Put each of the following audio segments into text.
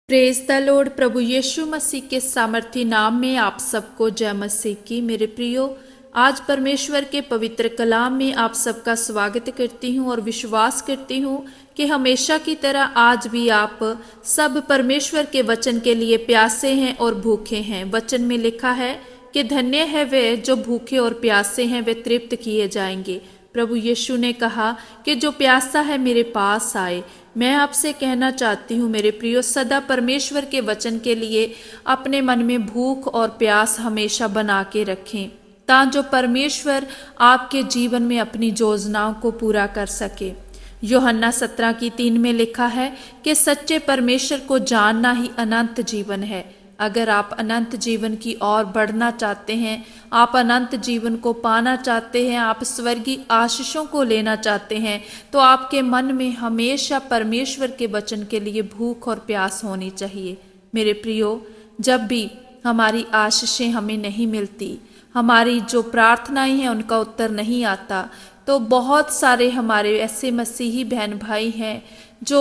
Praise the lord. प्रभु यीशु मसीह के सामर्थी नाम में आप सबको जय मसीह की। मेरे प्रियो, आज परमेश्वर के पवित्र कलाम में आप सबका स्वागत करती हूँ और विश्वास करती हूँ कि हमेशा की तरह आज भी आप सब परमेश्वर के वचन के लिए प्यासे हैं और भूखे हैं। वचन में लिखा है कि धन्य है वे जो भूखे और प्यासे हैं, वे तृप्त किए जाएंगे। प्रभु यीशु ने कहा कि जो प्यासा है मेरे पास आए। मैं आपसे कहना चाहती हूँ मेरे प्रियो, सदा परमेश्वर के वचन के लिए अपने मन में भूख और प्यास हमेशा बना के रखें, ताकि जो परमेश्वर आपके जीवन में अपनी योजनाओं को पूरा कर सके। यूहन्ना 17:3 में लिखा है कि सच्चे परमेश्वर को जानना ही अनंत जीवन है। अगर आप अनंत जीवन की ओर बढ़ना चाहते हैं, आप अनंत जीवन को पाना चाहते हैं, आप स्वर्गीय आशीषों को लेना चाहते हैं, तो आपके मन में हमेशा परमेश्वर के वचन के लिए भूख और प्यास होनी चाहिए। मेरे प्रियो, जब भी हमारी आशीषें हमें नहीं मिलती, हमारी जो प्रार्थनाएं हैं उनका उत्तर नहीं आता, तो बहुत सारे हमारे ऐसे मसीही बहन भाई हैं जो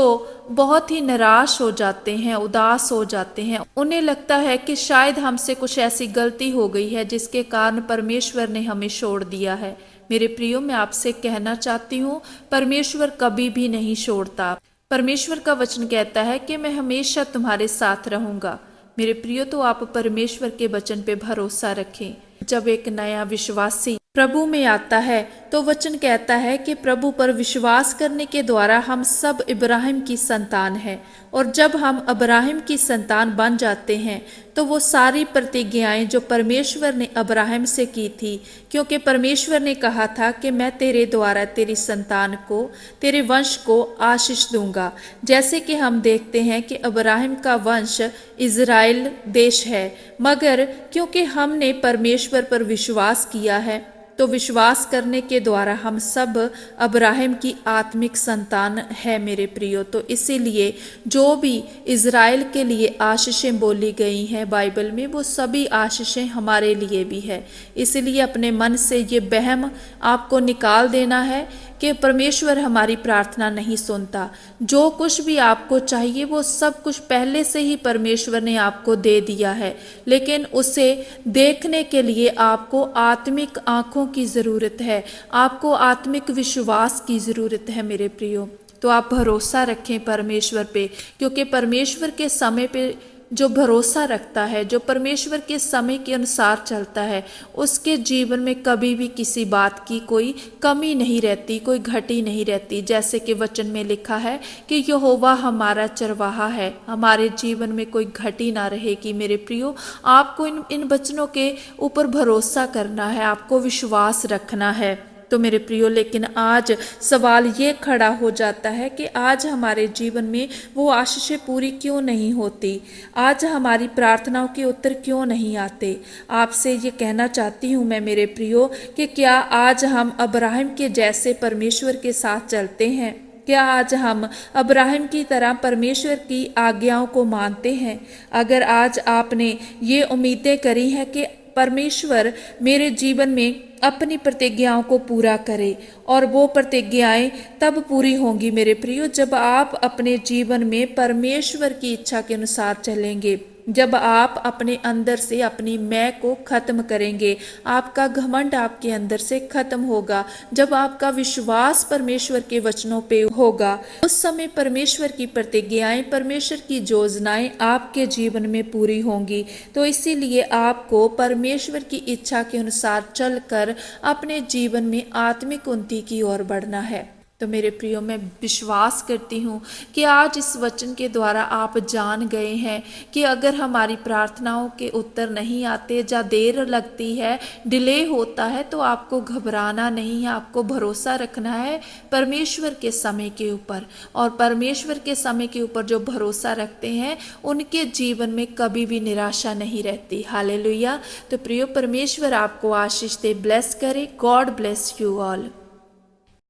बहुत ही निराश हो जाते हैं, उदास हो जाते हैं। उन्हें लगता है कि शायद हमसे कुछ ऐसी गलती हो गई है जिसके कारण परमेश्वर ने हमें छोड़ दिया है। मेरे प्रियो, मैं आपसे कहना चाहती हूँ, परमेश्वर कभी भी नहीं छोड़ता। परमेश्वर का वचन कहता है कि मैं हमेशा तुम्हारे साथ रहूंगा। मेरे प्रियो, तो आप परमेश्वर के वचन पे भरोसा रखें। जब एक नया विश्वासी प्रभु में आता है तो वचन कहता है कि प्रभु पर विश्वास करने के द्वारा हम सब इब्राहिम की संतान हैं, और जब हम इब्राहिम की संतान बन जाते हैं तो वो सारी प्रतिज्ञाएं जो परमेश्वर ने इब्राहिम से की थी, क्योंकि परमेश्वर ने कहा था कि मैं तेरे द्वारा तेरी संतान को, तेरे वंश को आशीष दूंगा। जैसे कि हम देखते हैं कि इब्राहिम का वंश इज़राइल देश है, मगर क्योंकि हमने परमेश्वर पर विश्वास किया है तो विश्वास करने के द्वारा हम सब अब्राहम की आत्मिक संतान है। मेरे प्रियो, तो इसीलिए जो भी इज़राइल के लिए आशीषें बोली गई हैं बाइबल में, वो सभी आशीषें हमारे लिए भी है। इसलिए अपने मन से ये वहम आपको निकाल देना है कि परमेश्वर हमारी प्रार्थना नहीं सुनता। जो कुछ भी आपको चाहिए वो सब कुछ पहले से ही परमेश्वर ने आपको दे दिया है, लेकिन उसे देखने के लिए आपको आत्मिक आंखों की ज़रूरत है, आपको आत्मिक विश्वास की ज़रूरत है। मेरे प्रियो, तो आप भरोसा रखें परमेश्वर पे, क्योंकि परमेश्वर के समय पे जो भरोसा रखता है, जो परमेश्वर के समय के अनुसार चलता है, उसके जीवन में कभी भी किसी बात की कोई कमी नहीं रहती, कोई घटी नहीं रहती। जैसे कि वचन में लिखा है कि यहोवा हमारा चरवाहा है, हमारे जीवन में कोई घटी ना रहेगी। मेरे प्रियो, आपको इन वचनों के ऊपर भरोसा करना है, आपको विश्वास रखना है। तो मेरे प्रियो, लेकिन आज सवाल ये खड़ा हो जाता है कि आज हमारे जीवन में वो आशीषें पूरी क्यों नहीं होती, आज हमारी प्रार्थनाओं के उत्तर क्यों नहीं आते। आपसे ये कहना चाहती हूँ मैं मेरे प्रियो कि क्या आज हम अब्राहम के जैसे परमेश्वर के साथ चलते हैं? क्या आज हम अब्राहम की तरह परमेश्वर की आज्ञाओं को मानते हैं? अगर आज आपने ये उम्मीदें करी हैं कि परमेश्वर मेरे जीवन में अपनी प्रतिज्ञाओं को पूरा करे, और वो प्रतिज्ञाएं तब पूरी होंगी मेरे प्रियो जब आप अपने जीवन में परमेश्वर की इच्छा के अनुसार चलेंगे, जब आप अपने अंदर से अपनी मैं को खत्म करेंगे, आपका घमंड आपके अंदर से खत्म होगा, जब आपका विश्वास परमेश्वर के वचनों पे होगा, उस समय परमेश्वर की प्रतिज्ञाएं, परमेश्वर की योजनाएं आपके जीवन में पूरी होंगी। तो इसीलिए आपको परमेश्वर की इच्छा के अनुसार चलकर अपने जीवन में आत्मिक उन्नति की ओर बढ़ना है। तो मेरे प्रियो, मैं विश्वास करती हूँ कि आज इस वचन के द्वारा आप जान गए हैं कि अगर हमारी प्रार्थनाओं के उत्तर नहीं आते, या देर लगती है, डिले होता है, तो आपको घबराना नहीं है, आपको भरोसा रखना है परमेश्वर के समय के ऊपर। और परमेश्वर के समय के ऊपर जो भरोसा रखते हैं उनके जीवन में कभी भी निराशा नहीं रहती। हालेलुया। तो प्रियो, परमेश्वर आपको आशीष दे, ब्लेस करे। God bless you all.